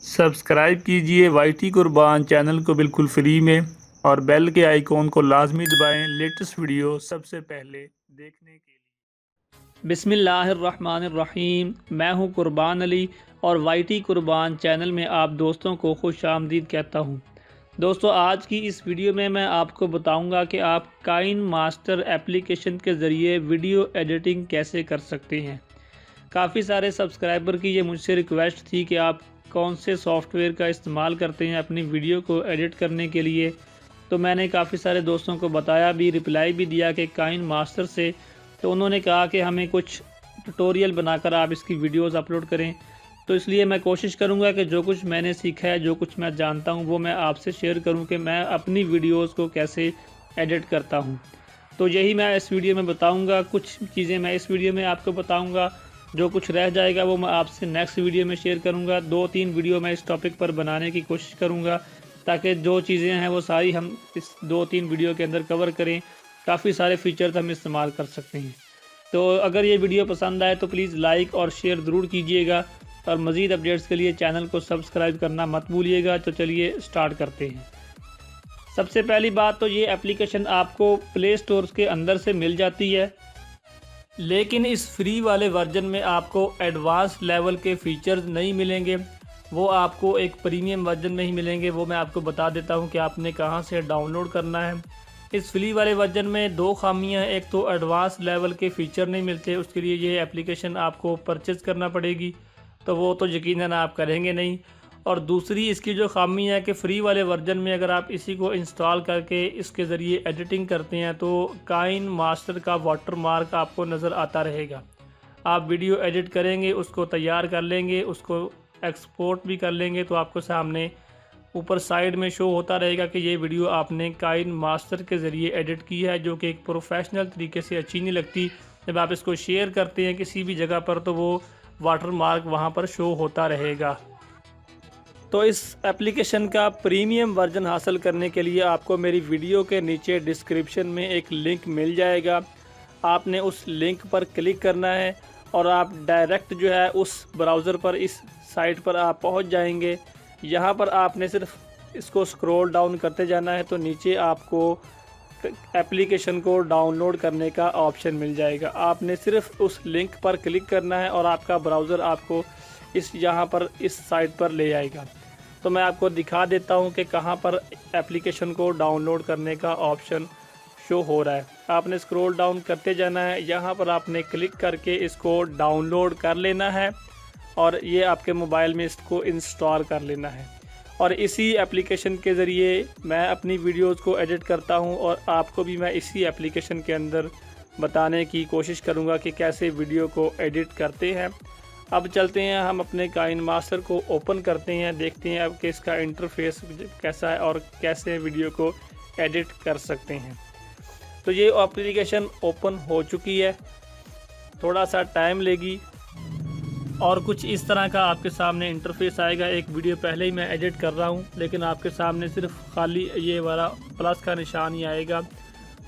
Subscribe कीजिए YT कुर्बान channel को बिल्कुल फ्री में और बेल के आइकॉन को लाजमी दबाएं लेटेस्ट वीडियो सबसे पहले देखने के लिए। बिस्मिल्लाहिर्रहमानिर्रहीम। मैं हूं कुर्बान अली और वाईटी कुर्बान चैनल में आप दोस्तों को खुश आमदीद कहता हूं। दोस्तों, आज की इस वीडियो में मैं आपको बताऊंगा कि आप काइन मास्टर एप्लीकेशन के ज़रिए वीडियो एडिटिंग कैसे कर सकते हैं। काफ़ी सारे सब्सक्राइबर की ये मुझसे रिक्वेस्ट थी कि आप कौन से सॉफ्टवेयर का इस्तेमाल करते हैं अपनी वीडियो को एडिट करने के लिए। तो मैंने काफ़ी सारे दोस्तों को बताया भी, रिप्लाई भी दिया कि काइन मास्टर से। तो उन्होंने कहा कि हमें कुछ ट्यूटोरियल बनाकर आप इसकी वीडियोस अपलोड करें। तो इसलिए मैं कोशिश करूंगा कि जो कुछ मैंने सीखा है, जो कुछ मैं जानता हूं, वो मैं आपसे शेयर करूं कि मैं अपनी वीडियोस को कैसे एडिट करता हूं। तो यही मैं इस वीडियो में बताऊंगा। कुछ चीज़ें मैं इस वीडियो में आपको बताऊंगा, जो कुछ रह जाएगा वो मैं आपसे नेक्स्ट वीडियो में शेयर करूंगा। 2-3 वीडियो मैं इस टॉपिक पर बनाने की कोशिश करूंगा ताकि जो चीज़ें हैं वो सारी हम इस 2-3 वीडियो के अंदर कवर करें। काफ़ी सारे फीचर्स हम इस्तेमाल कर सकते हैं। तो अगर ये वीडियो पसंद आए तो प्लीज़ लाइक और शेयर ज़रूर कीजिएगा और मज़ीद अपडेट्स के लिए चैनल को सब्सक्राइब करना मत भूलिएगा। तो चलिए स्टार्ट करते हैं। सबसे पहली बात तो ये एप्लीकेशन आपको प्ले स्टोर के अंदर से मिल जाती है, लेकिन इस फ्री वाले वर्जन में आपको एडवांस लेवल के फीचर्स नहीं मिलेंगे। वो आपको एक प्रीमियम वर्जन में ही मिलेंगे। वो मैं आपको बता देता हूँ कि आपने कहाँ से डाउनलोड करना है। इस फ्री वाले वर्जन में 2 खामियाँ हैं। एक तो एडवांस लेवल के फ़ीचर नहीं मिलते, उसके लिए ये एप्लीकेशन आपको परचेज़ करना पड़ेगी, तो वो तो यकीनन आप करेंगे नहीं। और दूसरी इसकी जो खामी है कि फ़्री वाले वर्जन में अगर आप इसी को इंस्टॉल करके इसके ज़रिए एडिटिंग करते हैं तो काइन मास्टर का वाटर मार्क आपको नज़र आता रहेगा। आप वीडियो एडिट करेंगे, उसको तैयार कर लेंगे, उसको एक्सपोर्ट भी कर लेंगे, तो आपको सामने ऊपर साइड में शो होता रहेगा कि ये वीडियो आपने काइन मास्टर के ज़रिए एडिट की है, जो कि एक प्रोफेशनल तरीके से अच्छी नहीं लगती। जब आप इसको शेयर करते हैं किसी भी जगह पर तो वो वाटर मार्क वहाँ पर शो होता रहेगा। तो इस एप्लीकेशन का प्रीमियम वर्जन हासिल करने के लिए आपको मेरी वीडियो के नीचे डिस्क्रिप्शन में एक लिंक मिल जाएगा। आपने उस लिंक पर क्लिक करना है और आप डायरेक्ट जो है उस ब्राउज़र पर, इस साइट पर आप पहुंच जाएंगे। यहाँ पर आपने सिर्फ इसको स्क्रॉल डाउन करते जाना है तो नीचे आपको एप्लीकेशन को डाउनलोड करने का ऑप्शन मिल जाएगा। आपने सिर्फ उस लिंक पर क्लिक करना है और आपका ब्राउज़र आपको यहाँ पर इस साइट पर ले आएगा। तो मैं आपको दिखा देता हूँ कि कहाँ पर एप्लीकेशन को डाउनलोड करने का ऑप्शन शो हो रहा है। आपने स्क्रॉल डाउन करते जाना है, यहाँ पर आपने क्लिक करके इसको डाउनलोड कर लेना है और ये आपके मोबाइल में इसको इंस्टॉल कर लेना है। और इसी एप्लीकेशन के ज़रिए मैं अपनी वीडियोस को एडिट करता हूँ और आपको भी मैं इसी एप्लीकेशन के अंदर बताने की कोशिश करूँगा कि कैसे वीडियो को एडिट करते हैं। अब चलते हैं, हम अपने काइन मास्टर को ओपन करते हैं, देखते हैं अब कि इसका इंटरफेस कैसा है और कैसे वीडियो को एडिट कर सकते हैं। तो ये एप्लीकेशन ओपन हो चुकी है, थोड़ा सा टाइम लेगी और कुछ इस तरह का आपके सामने इंटरफेस आएगा। एक वीडियो पहले ही मैं एडिट कर रहा हूँ, लेकिन आपके सामने सिर्फ खाली ये वाला प्लस का निशान ही आएगा।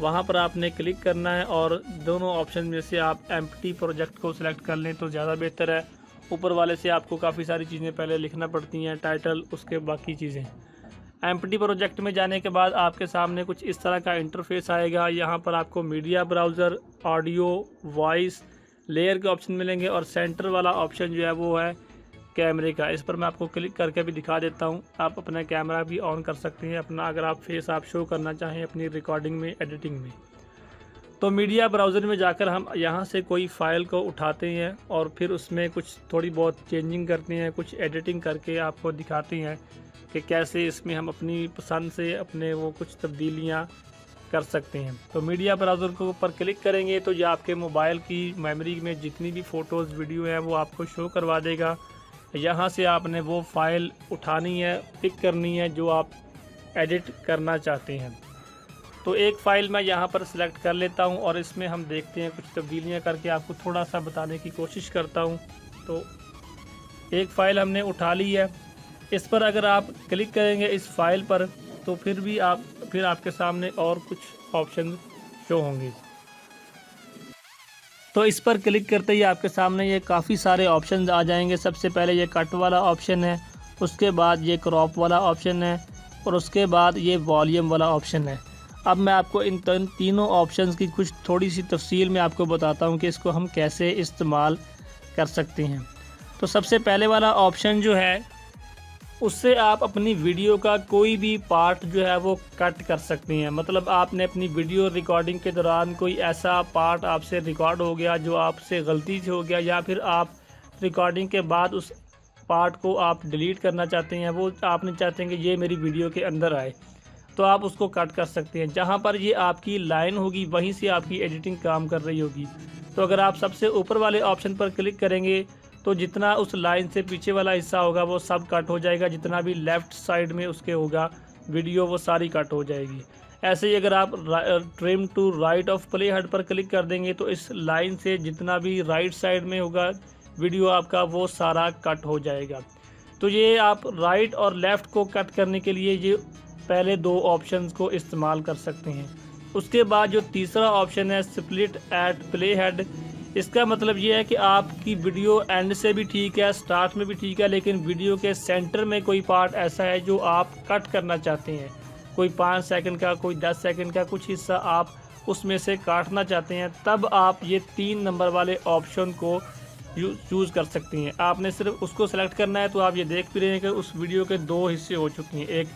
वहाँ पर आपने क्लिक करना है और दोनों ऑप्शन में से आप एम्प्टी प्रोजेक्ट को सिलेक्ट कर लें तो ज़्यादा बेहतर है। ऊपर वाले से आपको काफ़ी सारी चीज़ें पहले लिखना पड़ती हैं, टाइटल, उसके बाकी चीज़ें। एम्प्टी प्रोजेक्ट में जाने के बाद आपके सामने कुछ इस तरह का इंटरफेस आएगा। यहाँ पर आपको media browser, audio, voice, layer के ऑप्शन मिलेंगे और सेंटर वाला ऑप्शन जो है वो है कैमरे का। इस पर मैं आपको क्लिक करके भी दिखा देता हूँ। आप अपना कैमरा भी ऑन कर सकते हैं अपना, अगर आप फेस आप शो करना चाहें अपनी रिकॉर्डिंग में, एडिटिंग में। तो मीडिया ब्राउज़र में जाकर हम यहाँ से कोई फ़ाइल को उठाते हैं और फिर उसमें कुछ थोड़ी बहुत चेंजिंग करते हैं, कुछ एडिटिंग करके आपको दिखाते हैं कि कैसे इसमें हम अपनी पसंद से अपने वो कुछ तब्दीलियाँ कर सकते हैं। तो मीडिया ब्राउज़र को ऊपर क्लिक करेंगे तो ये आपके मोबाइल की मेमोरी में जितनी भी फ़ोटोज़, वीडियो हैं वो आपको शो करवा देगा। यहाँ से आपने वो फ़ाइल उठानी है, पिक करनी है जो आप एडिट करना चाहते हैं। तो एक फ़ाइल मैं यहाँ पर सिलेक्ट कर लेता हूँ और इसमें हम देखते हैं, कुछ तब्दीलियाँ करके आपको थोड़ा सा बताने की कोशिश करता हूँ। तो एक फ़ाइल हमने उठा ली है। इस पर अगर आप क्लिक करेंगे इस फ़ाइल पर तो फिर आपके सामने और कुछ ऑप्शन शो होंगे। तो इस पर क्लिक करते ही आपके सामने ये काफ़ी सारे ऑप्शन आ जाएंगे। सबसे पहले ये कट वाला ऑप्शन है, उसके बाद ये क्रॉप वाला ऑप्शन है और उसके बाद ये वॉल्यूम वाला ऑप्शन है। अब मैं आपको इन तीनों ऑप्शंस की कुछ थोड़ी सी तफसील में आपको बताता हूँ कि इसको हम कैसे इस्तेमाल कर सकते हैं। तो सबसे पहले वाला ऑप्शन जो है उससे आप अपनी वीडियो का कोई भी पार्ट जो है वो कट कर सकते हैं। मतलब आपने अपनी वीडियो रिकॉर्डिंग के दौरान कोई ऐसा पार्ट आपसे रिकॉर्ड हो गया जो आपसे गलती से हो गया, या फिर आप रिकॉर्डिंग के बाद उस पार्ट को आप डिलीट करना चाहते हैं, वो आपने चाहते हैं कि ये मेरी वीडियो के अंदर आए, तो आप उसको कट कर सकते हैं। जहाँ पर ये आपकी लाइन होगी वहीं से आपकी एडिटिंग काम कर रही होगी। तो अगर आप सबसे ऊपर वाले ऑप्शन पर क्लिक करेंगे तो जितना उस लाइन से पीछे वाला हिस्सा होगा वो सब कट हो जाएगा, जितना भी लेफ़्ट साइड में उसके होगा वीडियो वो सारी कट हो जाएगी। ऐसे ही अगर आप trim to right of play head पर क्लिक कर देंगे तो इस लाइन से जितना भी राइट साइड में होगा वीडियो आपका वो सारा कट हो जाएगा। तो ये आप राइट और लेफ़्ट को कट करने के लिए ये पहले दो ऑप्शंस को इस्तेमाल कर सकते हैं। उसके बाद जो तीसरा ऑप्शन है स्प्लिट एट प्ले हेड, इसका मतलब ये है कि आपकी वीडियो एंड से भी ठीक है, स्टार्ट में भी ठीक है, लेकिन वीडियो के सेंटर में कोई पार्ट ऐसा है जो आप कट करना चाहते हैं, कोई 5 सेकंड का, कोई 10 सेकंड का कुछ हिस्सा आप उसमें से काटना चाहते हैं, तब आप ये 3 नंबर वाले ऑप्शन को चूज़ कर सकती हैं। आपने सिर्फ उसको सेलेक्ट करना है। तो आप ये देख भी रहे हैं कि उस वीडियो के 2 हिस्से हो चुके हैं, एक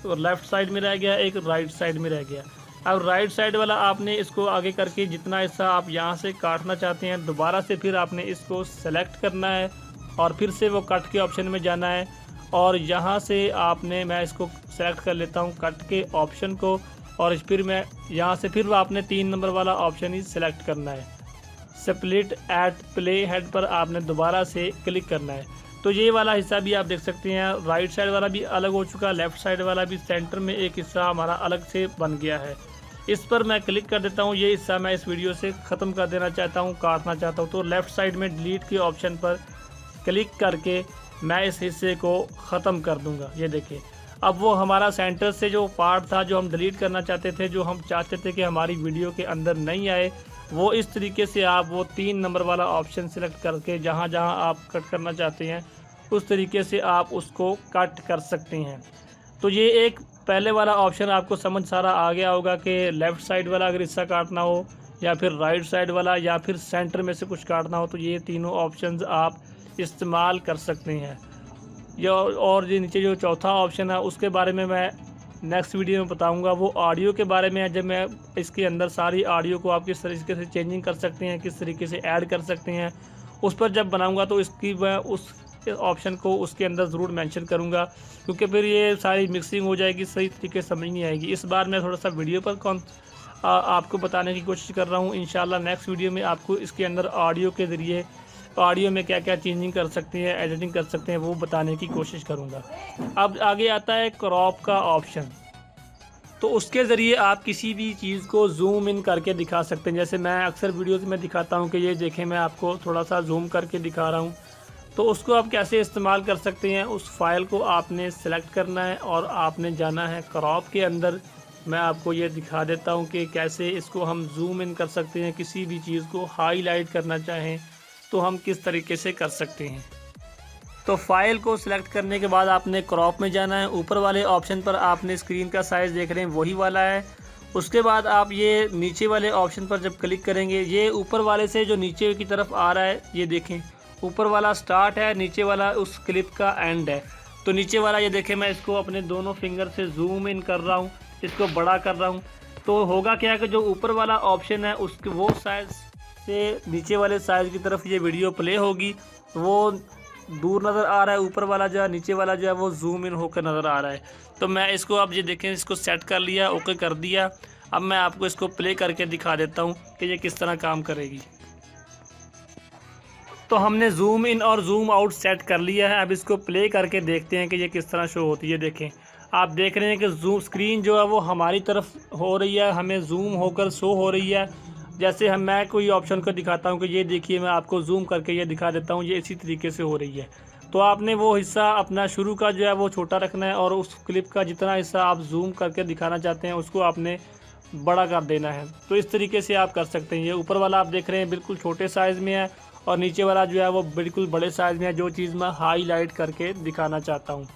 तो लेफ़्ट साइड में रह गया, एक राइट साइड में रह गया। अब राइट साइड वाला आपने इसको आगे करके जितना हिस्सा आप यहाँ से काटना चाहते हैं दोबारा से फिर आपने इसको सेलेक्ट करना है और फिर से वो कट के ऑप्शन में जाना है, और यहाँ से आपने, मैं इसको सेलेक्ट कर लेता हूँ कट के ऑप्शन को, और फिर मैं यहाँ से फिर आपने 3 नंबर वाला ऑप्शन ही सेलेक्ट करना है। स्प्लिट एट प्ले हेड पर आपने दोबारा से क्लिक करना है। तो ये वाला हिस्सा भी आप देख सकते हैं, राइट साइड वाला भी अलग हो चुका, लेफ़्ट साइड वाला भी सेंटर में एक हिस्सा हमारा अलग से बन गया है। इस पर मैं क्लिक कर देता हूँ। ये हिस्सा मैं इस वीडियो से ख़त्म कर देना चाहता हूँ, काटना चाहता हूँ, तो लेफ़्ट साइड में डिलीट के ऑप्शन पर क्लिक करके मैं इस हिस्से को ख़त्म कर दूँगा। ये देखिए, अब वो हमारा सेंटर से जो पार्ट था जो हम डिलीट करना चाहते थे, जो हम चाहते थे कि हमारी वीडियो के अंदर नहीं आए, वो इस तरीके से आप वो 3 नंबर वाला ऑप्शन सेलेक्ट करके जहाँ जहाँ आप कट करना चाहते हैं उस तरीके से आप उसको कट कर सकते हैं। तो ये एक पहले वाला ऑप्शन आपको समझ सारा आ गया होगा कि लेफ़्ट साइड वाला अगर हिस्सा काटना हो, या फिर राइट साइड वाला, या फिर सेंटर में से कुछ काटना हो, तो ये तीनों ऑप्शंस आप इस्तेमाल कर सकते हैं। और ये नीचे जो चौथा ऑप्शन है उसके बारे में मैं नेक्स्ट वीडियो में बताऊंगा। वो ऑडियो के बारे में है, जब मैं इसके अंदर सारी ऑडियो को आप किस तरीके से चेंजिंग कर सकते हैं, किस तरीके से ऐड कर सकते हैं, उस पर जब बनाऊंगा तो इसकी मैं उस ऑप्शन को उसके अंदर ज़रूर मेंशन करूंगा, क्योंकि फिर ये सारी मिक्सिंग हो जाएगी, सही तरीके से समझ नहीं आएगी। इस बार मैं थोड़ा सा वीडियो पर आपको बताने की कोशिश कर रहा हूँ। इंशाल्लाह नेक्स्ट वीडियो में आपको इसके अंदर ऑडियो के ज़रिए ऑडियो में क्या क्या चेंजिंग कर सकते हैं, एडिटिंग कर सकते हैं, वो बताने की कोशिश करूँगा। अब आगे आता है क्रॉप का ऑप्शन। तो उसके ज़रिए आप किसी भी चीज़ को जूम इन करके दिखा सकते हैं। जैसे मैं अक्सर वीडियोज़ में दिखाता हूँ कि ये देखें, मैं आपको थोड़ा सा जूम करके दिखा रहा हूँ। तो उसको आप कैसे इस्तेमाल कर सकते हैं, उस फाइल को आपने सेलेक्ट करना है और आपने जाना है क्रॉप के अंदर। मैं आपको ये दिखा देता हूँ कि कैसे इसको हम जूम इन कर सकते हैं। किसी भी चीज़ को हाईलाइट करना चाहें तो हम किस तरीके से कर सकते हैं। तो फाइल को सिलेक्ट करने के बाद आपने क्रॉप में जाना है। ऊपर वाले ऑप्शन पर आपने स्क्रीन का साइज़ देख रहे हैं वही वाला है। उसके बाद आप ये नीचे वाले ऑप्शन पर जब क्लिक करेंगे, ये ऊपर वाले से जो नीचे की तरफ आ रहा है, ये देखें, ऊपर वाला स्टार्ट है, नीचे वाला उस क्लिप का एंड है। तो नीचे वाला ये देखें, मैं इसको अपने दोनों फिंगर से जूम इन कर रहा हूँ, इसको बड़ा कर रहा हूँ। तो होगा क्या कि जो ऊपर वाला ऑप्शन है उसके वो साइज़ से नीचे वाले साइज़ की तरफ ये वीडियो प्ले होगी। वो दूर नज़र आ रहा है, ऊपर वाला जो है, नीचे वाला जो है वो जूम इन होकर नज़र आ रहा है। तो मैं इसको, आप ये देखें, इसको सेट कर लिया, ओके कर दिया। अब मैं आपको इसको प्ले करके दिखा देता हूँ कि ये किस तरह काम करेगी। तो हमने जूम इन और जूम आउट सेट कर लिया है। अब इसको प्ले करके देखते हैं कि ये किस तरह शो होती है। देखें, आप देख रहे हैं कि जूम स्क्रीन जो है वो हमारी तरफ हो रही है, हमें जूम होकर शो हो रही है। जैसे मैं कोई ऑप्शन को दिखाता हूँ कि ये देखिए, मैं आपको जूम करके ये दिखा देता हूँ, ये इसी तरीके से हो रही है। तो आपने वो हिस्सा अपना शुरू का जो है वो छोटा रखना है, और उस क्लिप का जितना हिस्सा आप जूम करके दिखाना चाहते हैं उसको आपने बड़ा कर देना है। तो इस तरीके से आप कर सकते हैं। ये ऊपर वाला आप देख रहे हैं बिल्कुल छोटे साइज़ में है, और नीचे वाला जो है वो बिल्कुल बड़े साइज़ में है, जो चीज़ मैं हाईलाइट करके दिखाना चाहता हूँ।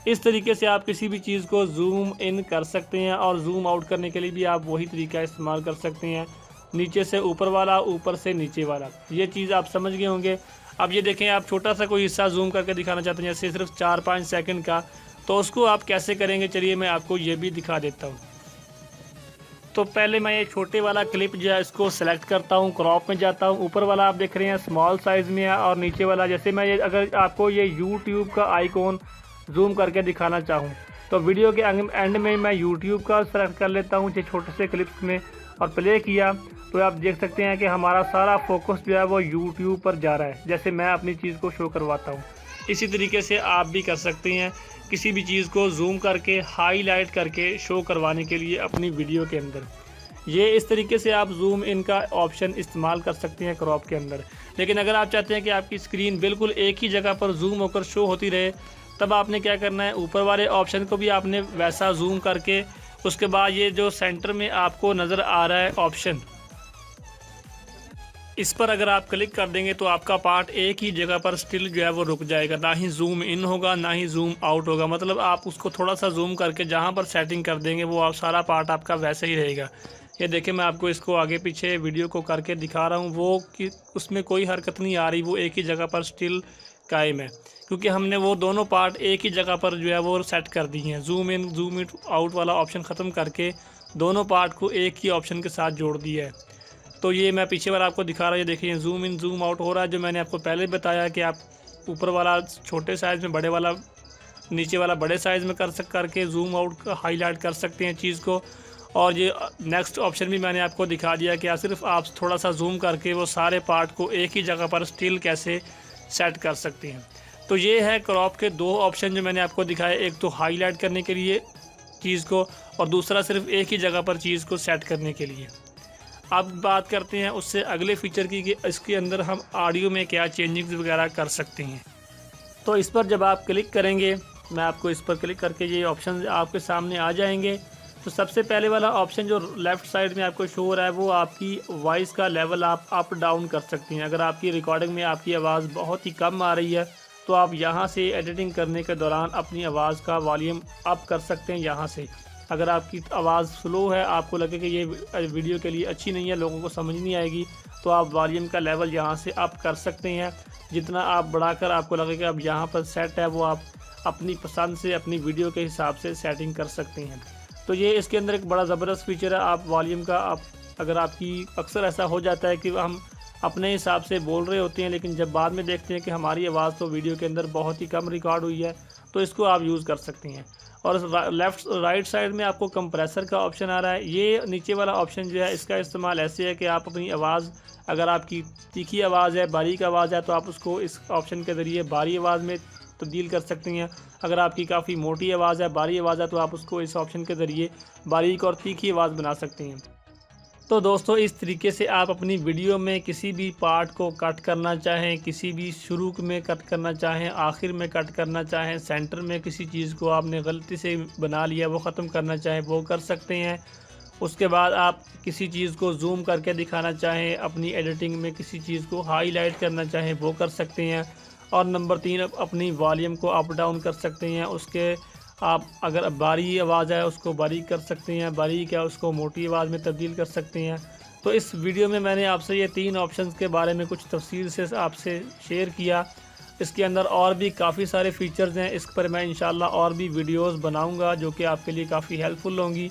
इस तरीके से आप किसी भी चीज़ को ज़ूम इन कर सकते हैं और ज़ूम आउट करने के लिए भी आप वही तरीका इस्तेमाल कर सकते हैं, नीचे से ऊपर वाला, ऊपर से नीचे वाला। ये चीज़ आप समझ गए होंगे। अब ये देखें, आप छोटा सा कोई हिस्सा ज़ूम करके दिखाना चाहते हैं, जैसे सिर्फ 4-5 सेकंड का, तो उसको आप कैसे करेंगे, चलिए मैं आपको ये भी दिखा देता हूँ। तो पहले मैं ये छोटे वाला क्लिप जो है इसको सेलेक्ट करता हूँ, क्रॉप में जाता हूँ। ऊपर वाला आप देख रहे हैं स्मॉल साइज़ में है, और नीचे वाला जैसे मैं ये अगर आपको ये यूट्यूब का आइकॉन जूम करके दिखाना चाहूँ तो वीडियो के एंड में मैं यूट्यूब का सेलेक्ट कर लेता हूँ ये छोटे से क्लिप्स में, और प्ले किया तो आप देख सकते हैं कि हमारा सारा फोकस जो है वो यूट्यूब पर जा रहा है, जैसे मैं अपनी चीज़ को शो करवाता हूँ। इसी तरीके से आप भी कर सकते हैं, किसी भी चीज़ को जूम करके हाईलाइट करके शो करवाने के लिए अपनी वीडियो के अंदर। ये इस तरीके से आप जूम इन का ऑप्शन इस्तेमाल कर सकते हैं क्रॉप के अंदर। लेकिन अगर आप चाहते हैं कि आपकी स्क्रीन बिल्कुल एक ही जगह पर जूम होकर शो होती रहे, तब आपने क्या करना है, ऊपर वाले ऑप्शन को भी आपने वैसा जूम करके, उसके बाद ये जो सेंटर में आपको नज़र आ रहा है ऑप्शन, इस पर अगर आप क्लिक कर देंगे तो आपका पार्ट एक ही जगह पर स्टिल जो है वो रुक जाएगा, ना ही जूम इन होगा ना ही जूम आउट होगा। मतलब आप उसको थोड़ा सा जूम करके जहाँ पर सेटिंग कर देंगे वो आप सारा पार्ट आपका वैसे ही रहेगा। ये देखिए, मैं आपको इसको आगे पीछे वीडियो को करके दिखा रहा हूँ, वो कि उसमें कोई हरकत नहीं आ रही, वो एक ही जगह पर स्टिल कायम है, क्योंकि हमने वो दोनों पार्ट एक ही जगह पर जो है वो सेट कर दिए हैं। जूम इन जूम आउट वाला ऑप्शन ख़त्म करके दोनों पार्ट को एक ही ऑप्शन के साथ जोड़ दिया है। तो ये मैं पीछे वाला आपको दिखा रहा हूँ, देखिए जूम इन जूम आउट हो रहा है। जो मैंने आपको पहले बताया कि आप ऊपर वाला छोटे साइज़ में, बड़े वाला नीचे वाला बड़े साइज़ में करके जूम आउट हाईलाइट कर सकते हैं चीज़ को। और ये नेक्स्ट ऑप्शन भी मैंने आपको दिखा दिया कि सिर्फ आप थोड़ा सा जूम करके वो सारे पार्ट को एक ही जगह पर स्टिल कैसे सेट कर सकते हैं। तो ये है क्रॉप के दो ऑप्शन जो मैंने आपको दिखाए, एक तो हाईलाइट करने के लिए चीज़ को, और दूसरा सिर्फ एक ही जगह पर चीज़ को सेट करने के लिए। अब बात करते हैं उससे अगले फीचर की कि इसके अंदर हम ऑडियो में क्या चेंजिंग्स वगैरह कर सकते हैं। तो इस पर जब आप क्लिक करेंगे, मैं आपको इस पर क्लिक करके ये ऑप्शन आपके सामने आ जाएंगे। तो सबसे पहले वाला ऑप्शन जो लेफ़्ट साइड में आपको शो हो रहा है, वो आपकी वॉइस का लेवल आप अप डाउन कर सकते हैं। अगर आपकी रिकॉर्डिंग में आपकी आवाज़ बहुत ही कम आ रही है तो आप यहाँ से एडिटिंग करने के दौरान अपनी आवाज़ का वॉल्यूम अप कर सकते हैं यहाँ से। अगर आपकी आवाज़ स्लो है, आपको लगे कि ये वीडियो के लिए अच्छी नहीं है, लोगों को समझ नहीं आएगी, तो आप वॉल्यूम का लेवल यहाँ से अप कर सकते हैं। जितना आप बढ़ाकर आपको लगे कि अब यहाँ पर सेट है, वो आप अपनी पसंद से अपनी वीडियो के हिसाब से सेटिंग कर सकते हैं। तो ये इसके अंदर एक बड़ा ज़बरदस्त फीचर है। आप वॉल्यूम का अगर आपकी अक्सर ऐसा हो जाता है कि हम अपने हिसाब से बोल रहे होते हैं, लेकिन जब बाद में देखते हैं कि हमारी आवाज़ तो वीडियो के अंदर बहुत ही कम रिकॉर्ड हुई है, तो इसको आप यूज़ कर सकते हैं। और राइट साइड में आपको कंप्रेसर का ऑप्शन आ रहा है। ये नीचे वाला ऑप्शन जो है, इसका इस्तेमाल ऐसे है कि आप अपनी आवाज़, अगर आपकी तीखी आवाज़ है, बारीक आवाज़ है, तो आप उसको इस ऑप्शन के ज़रिए बारी आवाज़ में तब्दील कर सकते हैं। अगर आपकी काफ़ी मोटी आवाज़ है, बारी आवाज़ है, तो आप उसको इस ऑप्शन के ज़रिए बारीक और तीखी आवाज़ बना सकते हैं। तो दोस्तों, इस तरीके से आप अपनी वीडियो में किसी भी पार्ट को कट करना चाहें, किसी भी शुरू में कट करना चाहें, आखिर में कट करना चाहें, सेंटर में किसी चीज़ को आपने गलती से बना लिया वो ख़त्म करना चाहें, वो कर सकते हैं। उसके बाद आप किसी चीज़ को जूम करके दिखाना चाहें, अपनी एडिटिंग में किसी चीज़ को हाईलाइट करना चाहें, वो कर सकते हैं। और नंबर 3, अपनी वॉल्यूम को अप डाउन कर सकते हैं। उसके आप अगर बारी आवाज़ है उसको बारीक कर सकते हैं, बारीक है उसको मोटी आवाज़ में तब्दील कर सकते हैं। तो इस वीडियो में मैंने आपसे ये 3 ऑप्शंस के बारे में कुछ तफसील से आपसे शेयर किया। इसके अंदर और भी काफ़ी सारे फीचर्स हैं, इस पर मैं इंशाल्लाह और भी वीडियोस बनाऊंगा जो कि आपके लिए काफ़ी हेल्पफुल होंगी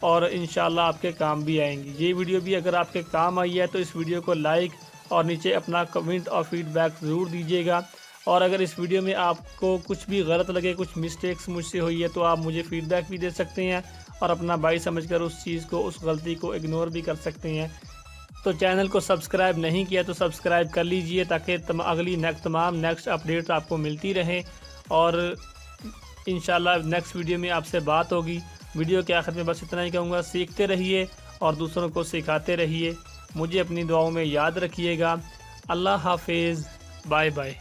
और इंशाल्लाह आपके काम भी आएंगी। ये वीडियो भी अगर आपके काम आई है तो इस वीडियो को लाइक और नीचे अपना कमेंट और फीडबैक ज़रूर दीजिएगा। और अगर इस वीडियो में आपको कुछ भी गलत लगे, कुछ मिस्टेक्स मुझसे हुई है, तो आप मुझे फ़ीडबैक भी दे सकते हैं और अपना भाई समझकर उस चीज़ को, उस गलती को इग्नोर भी कर सकते हैं। तो चैनल को सब्सक्राइब नहीं किया तो सब्सक्राइब कर लीजिए ताकि अगली तमाम नेक्स्ट अपडेट आपको मिलती रहे। और इंशाल्लाह नेक्स्ट वीडियो में आपसे बात होगी। वीडियो के आखिर में बस इतना ही कहूँगा, सीखते रहिए और दूसरों को सिखाते रहिए। मुझे अपनी दुआओं में याद रखिएगा। अल्लाह हाफिज़, बाय बाय।